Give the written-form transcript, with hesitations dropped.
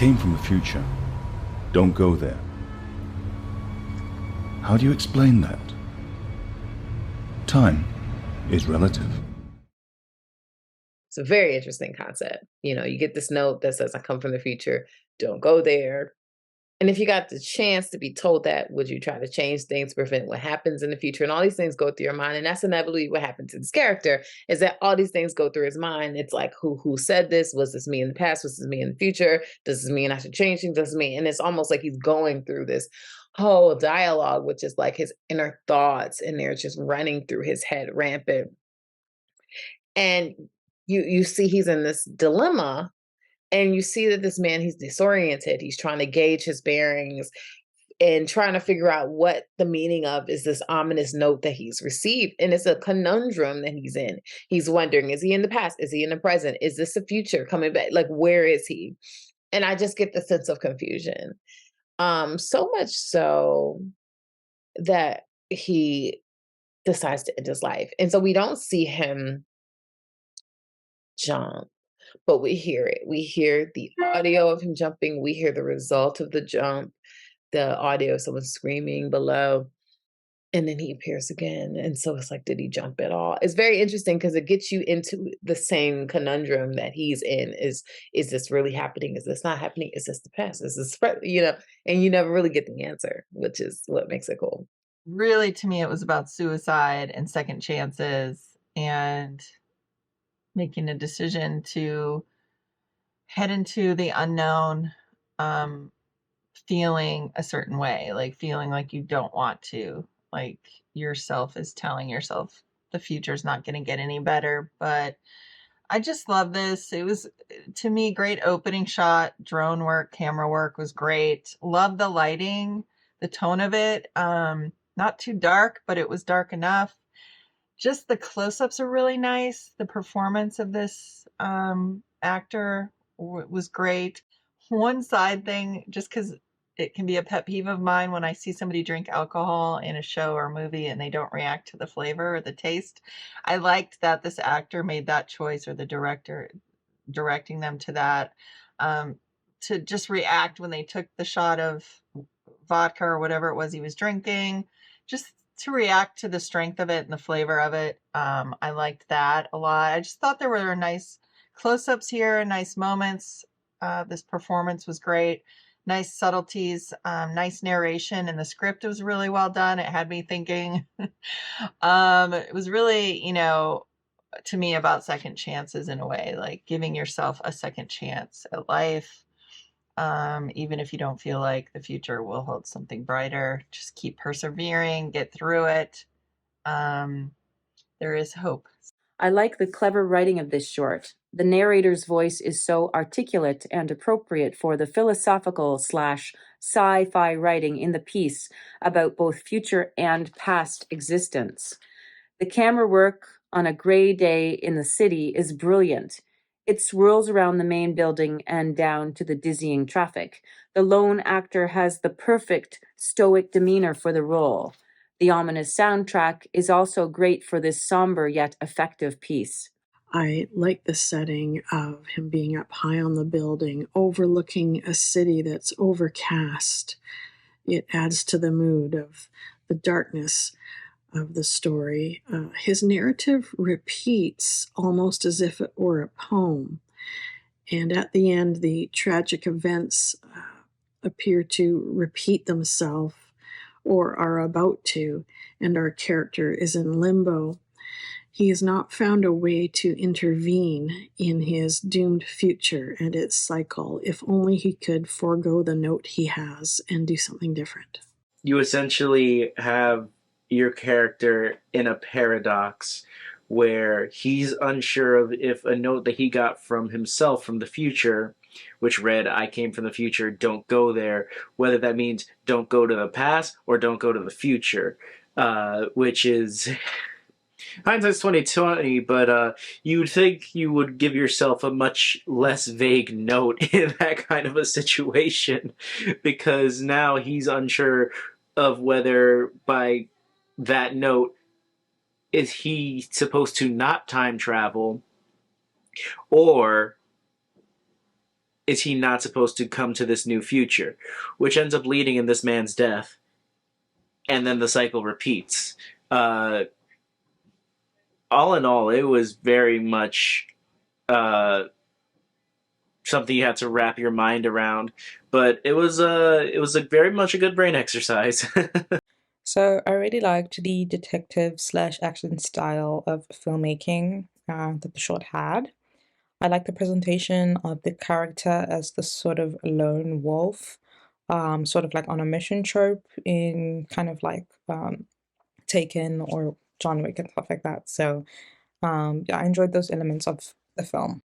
came from the future. Don't go there. How do you explain that? Time is relative. It's a very interesting concept. You get this note that says, I come from the future, don't go there. And if you got the chance to be told that, would you try to change things to prevent what happens in the future? And all these things go through your mind. And that's inevitably what happened to this character, is that all these things go through his mind. It's like, who said this? Was this me in the past? Was this me in the future? Does this mean I should change things? Does this mean? And it's almost like he's going through this whole dialogue, which is like his inner thoughts, and they're just running through his head rampant. And you see he's in this dilemma, and you see that this man, he's disoriented. He's trying to gauge his bearings and trying to figure out what the meaning of is this ominous note that he's received. And it's a conundrum that he's in. He's wondering, is he in the past? Is he in the present? Is this the future coming back? Like, where is he? And I just get the sense of confusion. So much so that he decides to end his life. And so we don't see him jump, but we hear it. We hear the audio of him jumping. We hear the result of the jump, the audio of someone screaming below, and then he appears again. And so it's like, did he jump at all? It's very interesting because it gets you into the same conundrum that he's in. Is this really happening? Is this not happening? Is this the past? Is this, and you never really get the answer, which is what makes it cool. Really, to me, it was about suicide and second chances and making a decision to head into the unknown, feeling a certain way, like feeling like you don't want to, like yourself is telling yourself the future's not going to get any better. But I just love this. It was, to me, great opening shot. Drone work, camera work was great. Love the lighting, the tone of it. Not too dark, but it was dark enough. Just the close-ups are really nice. The performance of this actor was great. One side thing, just because it can be a pet peeve of mine when I see somebody drink alcohol in a show or movie and they don't react to the flavor or the taste. I liked that this actor made that choice, or the director directing them to that, to just react when they took the shot of vodka or whatever it was he was drinking, just to react to the strength of it and the flavor of it. I liked that a lot. I just thought there were nice close-ups here, nice moments. This performance was great. Nice subtleties, nice narration, and the script was really well done. It had me thinking. It was really, to me, about second chances in a way, like giving yourself a second chance at life. Even if you don't feel like the future will hold something brighter, just keep persevering, get through it. There is hope. I like the clever writing of this short. The narrator's voice is so articulate and appropriate for the philosophical / sci-fi writing in the piece about both future and past existence. The camera work on a gray day in the city is brilliant. It swirls around the main building and down to the dizzying traffic. The lone actor has the perfect stoic demeanor for the role. The ominous soundtrack is also great for this somber yet effective piece. I like the setting of him being up high on the building, overlooking a city that's overcast. It adds to the mood of the darkness of the story. His narrative repeats almost as if it were a poem. And at the end, the tragic events appear to repeat themselves or are about to, and our character is in limbo. He has not found a way to intervene in his doomed future and its cycle. If only he could forego the note he has and do something different. You essentially have your character in a paradox where he's unsure of if a note that he got from himself from the future, which read, I came from the future, don't go there, whether that means don't go to the past or don't go to the future, which is hindsight's 2020, but you'd think you would give yourself a much less vague note in that kind of a situation, because now he's unsure of whether by that note is he supposed to not time travel, or is he not supposed to come to this new future, which ends up leading in this man's death, and then the cycle repeats. All in all, it was very much something you had to wrap your mind around, but it was very much a good brain exercise. So I really liked the detective/action style of filmmaking that the short had. I like the presentation of the character as the sort of lone wolf, sort of like on a mission trope in kind of like Taken or John Wick and stuff like that. So yeah, I enjoyed those elements of the film.